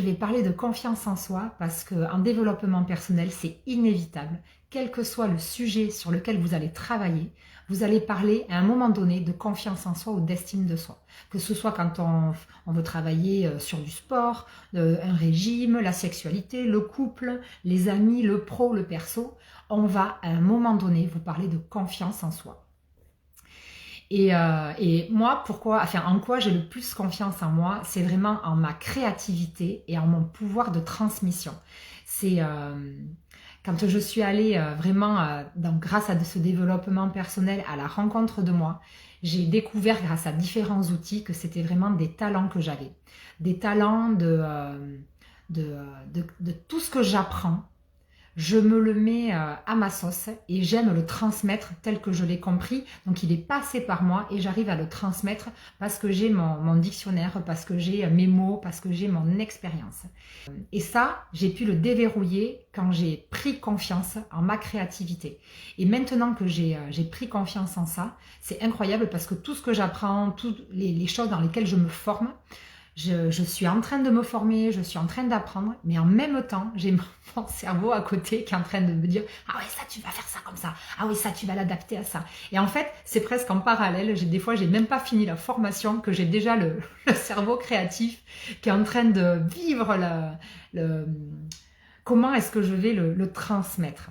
Je vais parler de confiance en soi parce qu'en développement personnel, c'est inévitable. Quel que soit le sujet sur lequel vous allez travailler, vous allez parler à un moment donné de confiance en soi ou d'estime de soi. Que ce soit quand on veut travailler sur du sport, un régime, la sexualité, le couple, les amis, le pro, le perso, on va à un moment donné vous parler de confiance en soi. Et moi, en quoi j'ai le plus confiance en moi, c'est vraiment en ma créativité et en mon pouvoir de transmission. C'est quand je suis allée donc grâce à ce développement personnel, à la rencontre de moi, j'ai découvert grâce à différents outils que c'était vraiment des talents que j'avais. Des talents de tout ce que j'apprends. Je me le mets à ma sauce et j'aime le transmettre tel que je l'ai compris. Donc il est passé par moi et j'arrive à le transmettre parce que j'ai mon dictionnaire, parce que j'ai mes mots, parce que j'ai mon expérience. Et ça, j'ai pu le déverrouiller quand j'ai pris confiance en ma créativité. Et maintenant que j'ai pris confiance en ça, c'est incroyable parce que tout ce que j'apprends, toutes les choses dans lesquelles je me forme, je suis en train de me former, je suis en train d'apprendre, mais en même temps, j'ai mon cerveau à côté qui est en train de me dire « Ah oui, ça, tu vas faire ça comme ça. Ah oui, ça, tu vas l'adapter à ça. » Et en fait, c'est presque en parallèle. Des fois, j'ai même pas fini la formation que j'ai déjà le cerveau créatif qui est en train de vivre comment est-ce que je vais le transmettre.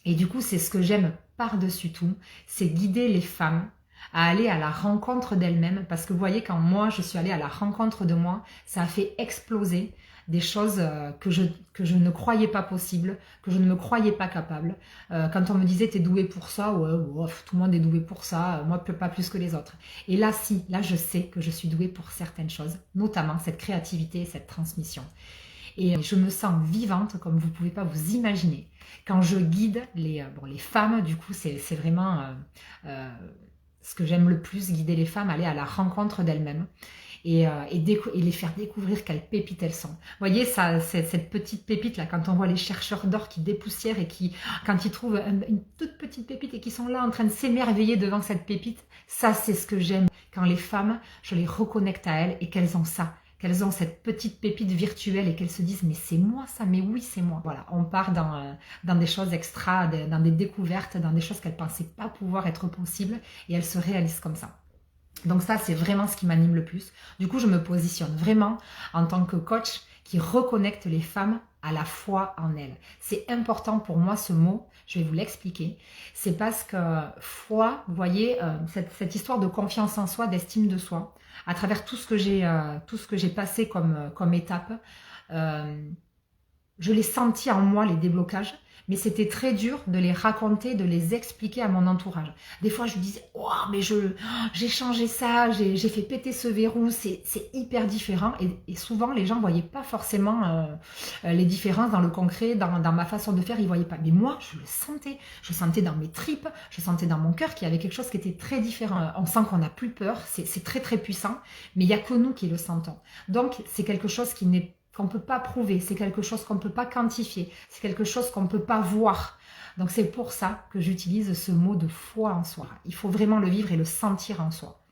Et du coup, c'est ce que j'aime par-dessus tout, c'est guider les femmes à aller à la rencontre d'elles-mêmes. Parce que vous voyez, quand moi, je suis allée à la rencontre de moi, ça a fait exploser des choses que je ne croyais pas possibles, que je ne me croyais pas capable. Quand on me disait, t'es douée pour ça, ouais, tout le monde est doué pour ça, moi, pas plus que les autres. Et là, là, je sais que je suis douée pour certaines choses, notamment cette créativité et cette transmission. Et je me sens vivante comme vous ne pouvez pas vous imaginer. Quand je guide les femmes, du coup, c'est vraiment ce que j'aime le plus, guider les femmes, aller à la rencontre d'elles-mêmes et les faire découvrir quelles pépites elles sont. Vous voyez, ça, cette petite pépite là, quand on voit les chercheurs d'or qui dépoussièrent et quand ils trouvent une toute petite pépite et qui sont là en train de s'émerveiller devant cette pépite, ça c'est ce que j'aime. Quand les femmes, je les reconnecte à elles et qu'elles ont ça. Qu'elles ont cette petite pépite virtuelle et qu'elles se disent « mais c'est moi ça, mais oui c'est moi ». Voilà, on part dans des choses extra, dans des découvertes, dans des choses qu'elles ne pensaient pas pouvoir être possibles et elles se réalisent comme ça. Donc ça, c'est vraiment ce qui m'anime le plus. Du coup, je me positionne vraiment en tant que coach qui reconnecte les femmes à la foi en elles. C'est important pour moi ce mot, je vais vous l'expliquer. C'est parce que foi, vous voyez, cette histoire de confiance en soi, d'estime de soi, à travers tout ce que j'ai passé comme étape, je l'ai senti en moi, les déblocages, mais c'était très dur de les raconter, de les expliquer à mon entourage. Des fois, je me disais « Oh, mais j'ai changé ça, j'ai fait péter ce verrou, c'est hyper différent. » Et souvent, les gens ne voyaient pas forcément les différences dans le concret, dans ma façon de faire, ils ne voyaient pas. Mais moi, je le sentais. Je sentais dans mes tripes, je sentais dans mon cœur qu'il y avait quelque chose qui était très différent. On sent qu'on n'a plus peur, c'est très très puissant, mais il n'y a que nous qui le sentons. Donc, c'est quelque chose qu'on ne peut pas prouver, c'est quelque chose qu'on ne peut pas quantifier, c'est quelque chose qu'on ne peut pas voir. Donc c'est pour ça que j'utilise ce mot de foi en soi. Il faut vraiment le vivre et le sentir en soi.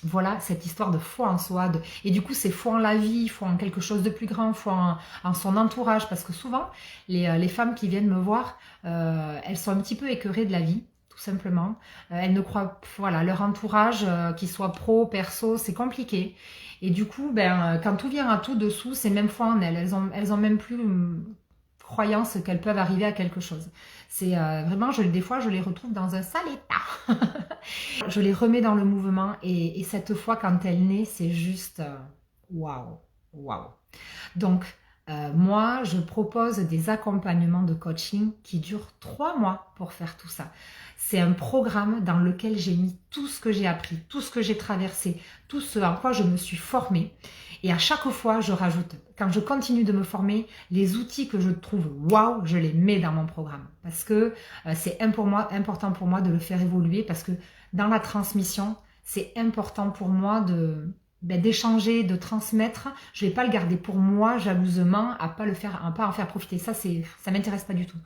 Voilà cette histoire de foi en soi. Et du coup, c'est foi en la vie, foi en quelque chose de plus grand, foi en son entourage. Parce que souvent, les femmes qui viennent me voir, elles sont un petit peu écœurées de la vie. Tout simplement. Elles ne croient, voilà, leur entourage, qu'il soit pro, perso, c'est compliqué. Et du coup, quand tout vient à tout dessous, c'est même foi en elles. Elles ont même plus croyance qu'elles peuvent arriver à quelque chose. C'est vraiment, des fois, je les retrouve dans un sale état. Je les remets dans le mouvement et cette fois, quand elle naît, c'est juste waouh, waouh. Donc, moi, je propose des accompagnements de coaching qui durent 3 mois pour faire tout ça. C'est un programme dans lequel j'ai mis tout ce que j'ai appris, tout ce que j'ai traversé, tout ce en quoi je me suis formée. Et à chaque fois, je rajoute, quand je continue de me former, les outils que je trouve waouh, je les mets dans mon programme. Parce que c'est important pour moi de le faire évoluer, parce que dans la transmission, c'est important pour moi d'échanger, de transmettre, je vais pas le garder pour moi jalousement, à pas le faire, à pas en faire profiter. Ça m'intéresse pas du tout.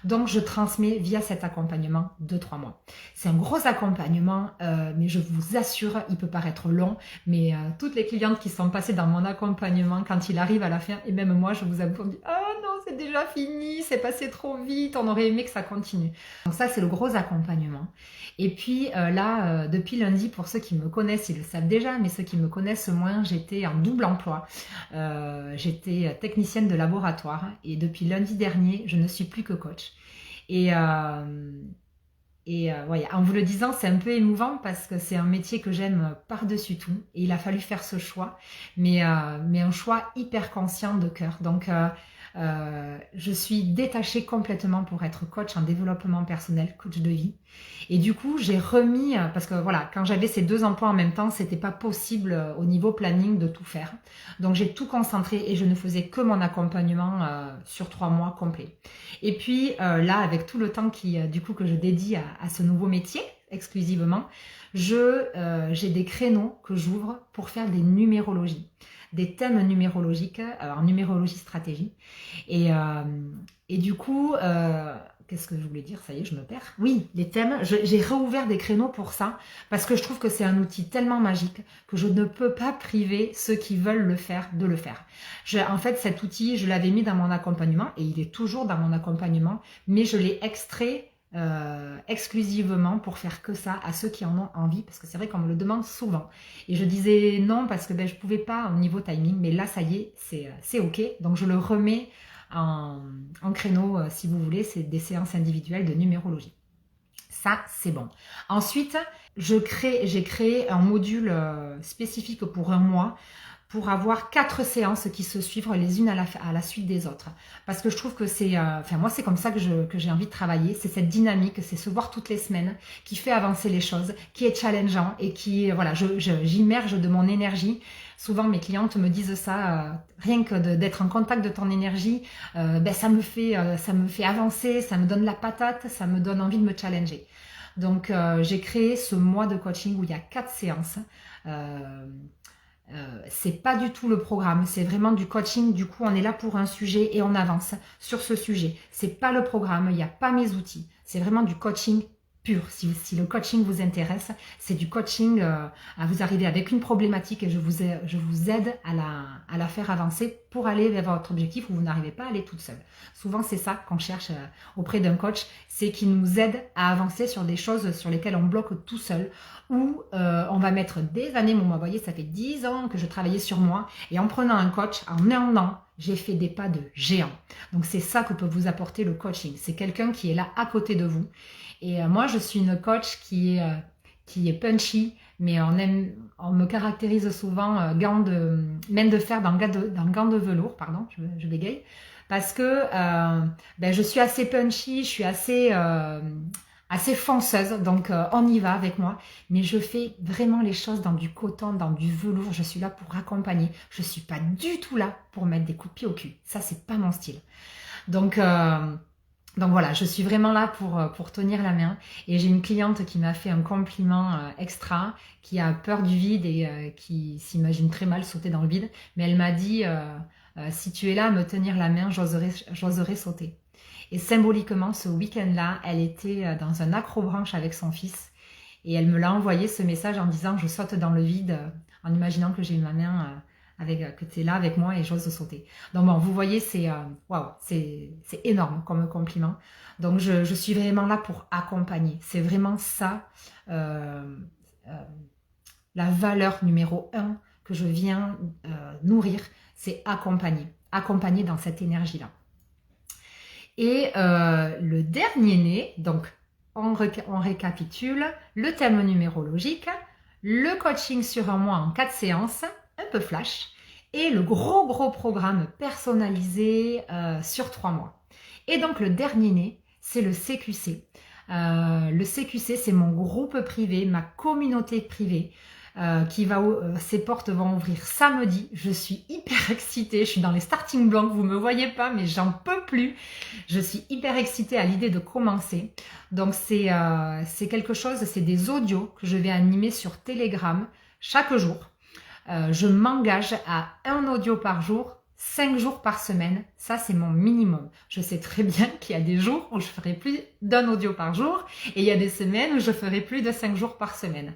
Donc je transmets via cet accompagnement de 3 mois. C'est un gros accompagnement, mais je vous assure, il peut paraître long, mais toutes les clientes qui sont passées dans mon accompagnement, quand il arrive à la fin, et même moi, je vous avoue, on me dit ah non, c'est déjà fini, c'est passé trop vite, on aurait aimé que ça continue. Donc ça, c'est le gros accompagnement. Et puis là, depuis lundi, pour ceux qui me connaissent, ils le savent déjà, mais ceux qui me connaissent moins, j'étais en double emploi. J'étais technicienne de laboratoire et depuis lundi dernier, je ne suis plus que coach. Et ouais, en vous le disant, c'est un peu émouvant parce que c'est un métier que j'aime par-dessus tout. Et il a fallu faire ce choix, mais un choix hyper conscient de cœur. Donc, je suis détachée complètement pour être coach en développement personnel, coach de vie. Et du coup, j'ai remis, parce que voilà, quand j'avais ces 2 emplois en même temps, c'était pas possible au niveau planning de tout faire. Donc j'ai tout concentré et je ne faisais que mon accompagnement sur 3 mois complets. Et puis là, avec tout le temps du coup que je dédie à ce nouveau métier exclusivement, j'ai des créneaux que j'ouvre pour faire des numérologies, des thèmes numérologiques en numérologie stratégie. Et du coup, qu'est-ce que je voulais dire? Ça y est, je me perds. Oui, les thèmes. J'ai réouvert des créneaux pour ça parce que je trouve que c'est un outil tellement magique que je ne peux pas priver ceux qui veulent le faire de le faire. En fait, cet outil, je l'avais mis dans mon accompagnement et il est toujours dans mon accompagnement, mais je l'ai extrait exclusivement pour faire que ça à ceux qui en ont envie, parce que c'est vrai qu'on me le demande souvent. Et je disais non parce que je pouvais pas au niveau timing, mais là, ça y est, c'est OK. Donc, je le remets en créneau, si vous voulez, c'est des séances individuelles de numérologie. Ça, c'est bon. Ensuite, j'ai créé un module spécifique pour 1 mois pour avoir 4 séances qui se suivent les unes à la suite des autres. Parce que je trouve que c'est... moi, c'est comme ça que j'ai envie de travailler. C'est cette dynamique, c'est se voir toutes les semaines qui fait avancer les choses, qui est challengeant et qui... voilà, j'immerge de mon énergie. Souvent, mes clientes me disent ça, rien que d'être en contact de ton énergie, ça me fait avancer, ça me donne la patate, ça me donne envie de me challenger. Donc, j'ai créé ce mois de coaching où il y a 4 séances. C'est pas du tout le programme, c'est vraiment du coaching. Du coup, on est là pour un sujet et on avance sur ce sujet. C'est pas le programme, il n'y a pas mes outils. C'est vraiment du coaching pur. Si le coaching vous intéresse, c'est du coaching à vous arriver avec une problématique et je vous aide à la faire avancer pour aller vers votre objectif où vous n'arrivez pas à aller toute seule. Souvent, c'est ça qu'on cherche auprès d'un coach, c'est qu'il nous aide à avancer sur des choses sur lesquelles on bloque tout seul, où on va mettre des années. Moi, vous voyez, ça fait 10 ans que je travaillais sur moi et en prenant un coach, en 1 an, j'ai fait des pas de géant. Donc, c'est ça que peut vous apporter le coaching. C'est quelqu'un qui est là à côté de vous. Et moi, je suis une coach qui est punchy, mais on me caractérise souvent main de fer dans gant de velours, pardon, je bégaye, parce que je suis assez punchy, je suis assez fonceuse, donc on y va avec moi, mais je fais vraiment les choses dans du coton, dans du velours, je suis là pour accompagner, je suis pas du tout là pour mettre des coups de pied au cul, ça c'est pas mon style. Donc voilà, je suis vraiment là pour tenir la main. Et j'ai une cliente qui m'a fait un compliment extra, qui a peur du vide et qui s'imagine très mal sauter dans le vide. Mais elle m'a dit, si tu es là à me tenir la main, j'oserais sauter. Et symboliquement, ce week-end-là, elle était dans un accrobranche avec son fils. Et elle me l'a envoyé ce message en disant, je saute dans le vide, en imaginant que j'ai ma main... que tu es là avec moi et j'ose sauter. Donc bon, vous voyez, c'est waouh, c'est énorme comme compliment. Donc je suis vraiment là pour accompagner. C'est vraiment ça, la valeur numéro 1 que je viens nourrir, c'est accompagner dans cette énergie-là. Et le dernier né, donc on récapitule, le thème numérologique, le coaching sur 1 mois en 4 séances, un peu flash, et le gros programme personnalisé sur 3 mois. Et donc le dernier né, c'est le CQC. Le CQC, c'est mon groupe privé, ma communauté privée, ses portes vont ouvrir samedi. Je suis hyper excitée, je suis dans les starting blocks, vous me voyez pas, mais j'en peux plus. Je suis hyper excitée à l'idée de commencer. Donc c'est quelque chose, c'est des audios que je vais animer sur Telegram chaque jour. je m'engage à un audio par jour, 5 jours par semaine. Ça, c'est mon minimum. Je sais très bien qu'il y a des jours où je ferai plus d'un audio par jour et il y a des semaines où je ferai plus de 5 jours par semaine.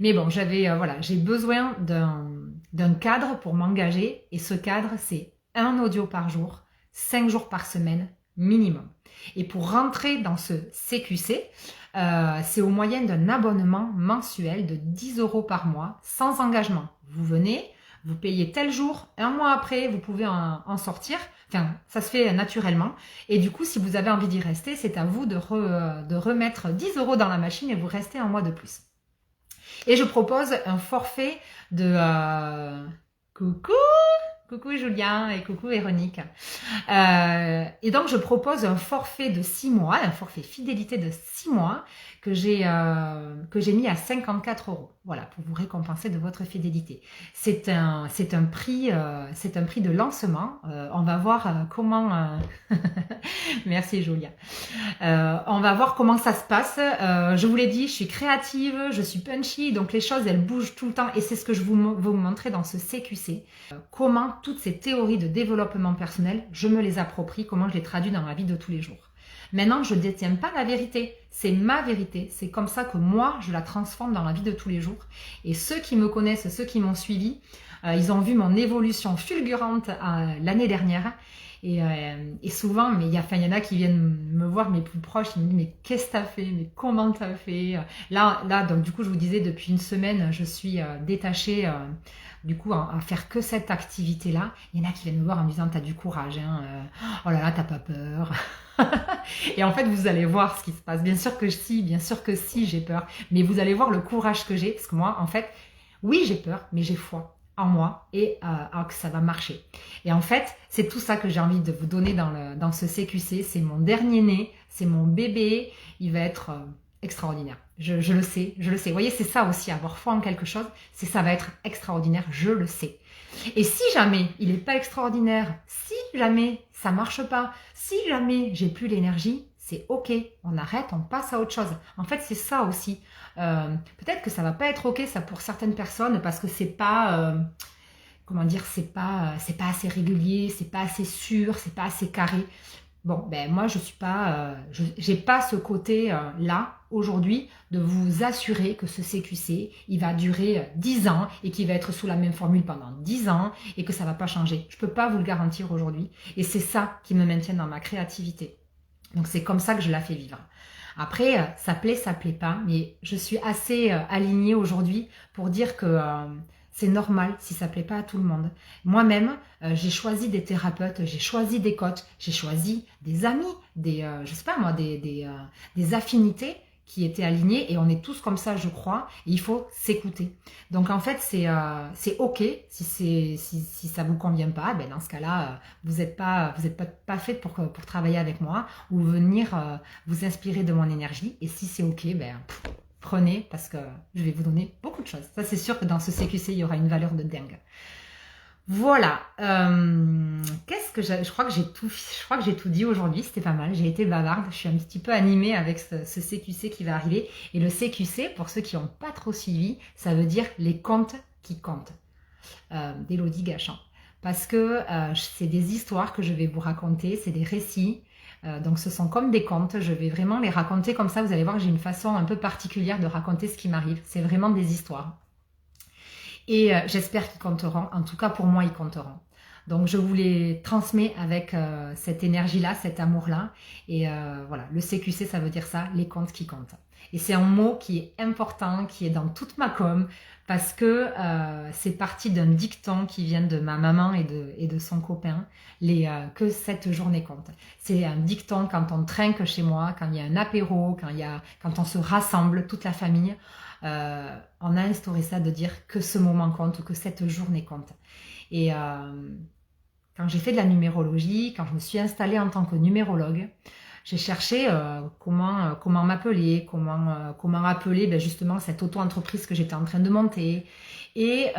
Mais bon, voilà, j'ai besoin d'un cadre pour m'engager et ce cadre, c'est un audio par jour, 5 jours par semaine minimum. Et pour rentrer dans ce CQC, c'est au moyen d'un abonnement mensuel de 10 € par mois, sans engagement. Vous venez, vous payez tel jour, un mois après, vous pouvez en sortir. Enfin, ça se fait naturellement. Et du coup, si vous avez envie d'y rester, c'est à vous de remettre 10 € dans la machine et vous restez un mois de plus. Et je propose un forfait de... Coucou Julien et coucou Véronique. Et donc je propose un forfait de 6 mois, un forfait fidélité de 6 mois que j'ai mis à 54 €. Voilà, pour vous récompenser de votre fidélité. C'est un prix de lancement. On va voir comment... Merci Julia. On va voir comment ça se passe. Je vous l'ai dit, je suis créative, je suis punchy, donc les choses elles bougent tout le temps et c'est ce que je veux vous montrer dans ce CQC. Comment toutes ces théories de développement personnel, je me les approprie, comment je les traduis dans ma vie de tous les jours. Maintenant, je ne détiens pas la vérité, c'est ma vérité, c'est comme ça que moi, je la transforme dans la vie de tous les jours. Et ceux qui me connaissent, ceux qui m'ont suivi, ils ont vu mon évolution fulgurante l'année dernière. Et souvent, mais il y en a qui viennent me voir, mes plus proches, ils me disent mais qu'est-ce que t'as fait, mais comment t'as fait? Là, donc du coup, je vous disais, depuis une semaine, je suis détachée du coup à faire que cette activité-là. Il y en a qui viennent me voir en me disant t'as du courage, hein, oh là là, t'as pas peur. Et en fait, vous allez voir ce qui se passe. Bien sûr que si, j'ai peur. Mais vous allez voir le courage que j'ai, parce que moi, en fait, oui, j'ai peur, mais j'ai foi en moi et que ça va marcher. Et en fait, c'est tout ça que j'ai envie de vous donner dans ce CQC. C'est mon dernier né, c'est mon bébé. Il va être extraordinaire. Je le sais, je le sais. Vous voyez, c'est ça aussi, avoir foi en quelque chose, ça va être extraordinaire, je le sais. Et si jamais il n'est pas extraordinaire, si jamais ça marche pas, si jamais j'ai plus l'énergie, c'est ok, on arrête, on passe à autre chose. En fait, c'est ça aussi. Peut-être que ça va pas être ok, ça pour certaines personnes, parce que c'est pas, comment dire, c'est pas assez régulier, c'est pas assez sûr, c'est pas assez carré. Bon, ben moi je suis pas, j'ai pas ce côté là aujourd'hui de vous assurer que ce CQC il va durer 10 ans et qu'il va être sous la même formule pendant 10 ans et que ça va pas changer. Je peux pas vous le garantir aujourd'hui et c'est ça qui me maintient dans ma créativité. Donc c'est comme ça que je la fais vivre. Après, ça plaît pas, mais je suis assez alignée aujourd'hui pour dire que c'est normal si ça plaît pas à tout le monde. Moi-même, j'ai choisi des thérapeutes, j'ai choisi des coachs, j'ai choisi des amis, je sais pas moi, des affinités qui étaient alignées et on est tous comme ça, je crois. Et il faut s'écouter. Donc en fait, c'est ok si ça vous convient pas. Ben dans ce cas-là, vous êtes pas fait pour travailler avec moi ou venir vous inspirer de mon énergie. Et si c'est ok, ben prenez parce que je vais vous donner beaucoup de choses. Ça c'est sûr que dans ce CQC il y aura une valeur de dingue. Voilà. Je crois que j'ai tout dit aujourd'hui. C'était pas mal. J'ai été bavarde. Je suis un petit peu animée avec ce CQC qui va arriver. Et le CQC, pour ceux qui n'ont pas trop suivi, ça veut dire les contes qui comptent. D'Élodie Gachan. Parce que c'est des histoires que je vais vous raconter. C'est des récits. Donc ce sont comme des contes. Je vais vraiment les raconter comme ça. Vous allez voir que j'ai une façon un peu particulière de raconter ce qui m'arrive. C'est vraiment des histoires. Et j'espère qu'ils compteront. En tout cas, pour moi, ils compteront. Donc, je vous les transmets avec cette énergie-là, cet amour-là. Et voilà, le CQC, ça veut dire ça, les comptes qui comptent. Et c'est un mot qui est important, qui est dans toute ma com, parce que c'est parti d'un dicton qui vient de ma maman et de son copain, que cette journée compte. C'est un dicton quand on trinque chez moi, quand il y a un apéro, quand on se rassemble, toute la famille. On a instauré ça de dire que ce moment compte ou que cette journée compte. Et quand j'ai fait de la numérologie, quand je me suis installée en tant que numérologue, j'ai cherché comment m'appeler, comment appeler justement cette auto-entreprise que j'étais en train de monter. Et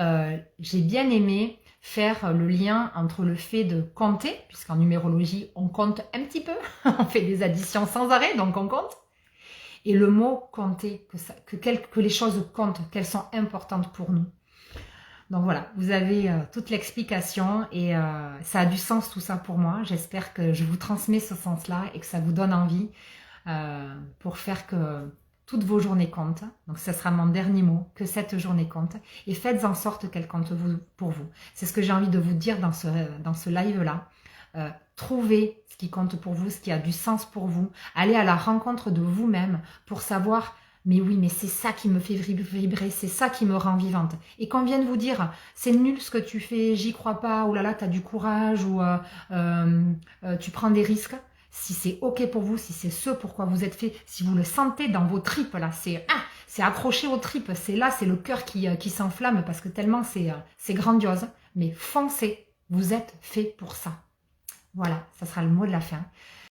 j'ai bien aimé faire le lien entre le fait de compter, puisqu'en numérologie, on compte un petit peu, on fait des additions sans arrêt, donc on compte. Et le mot compter, que les choses comptent, qu'elles sont importantes pour nous. Donc voilà, vous avez toute l'explication et ça a du sens tout ça pour moi. J'espère que je vous transmets ce sens-là et que ça vous donne envie pour faire que toutes vos journées comptent. Donc ce sera mon dernier mot, que cette journée compte. Et faites en sorte qu'elle compte pour vous. C'est ce que j'ai envie de vous dire dans ce live-là. Trouvez ce qui compte pour vous, ce qui a du sens pour vous. Allez à la rencontre de vous-même pour savoir, mais oui, mais c'est ça qui me fait vibrer, c'est ça qui me rend vivante. Et qu'on vienne vous dire, c'est nul ce que tu fais, j'y crois pas, ou là là, t'as du courage, ou tu prends des risques. Si c'est ok pour vous, si c'est ce pourquoi vous êtes fait, si vous le sentez dans vos tripes, là, c'est accroché aux tripes, c'est là, c'est le cœur qui s'enflamme parce que tellement c'est grandiose. Mais foncez, vous êtes fait pour ça. Voilà, ça sera le mot de la fin.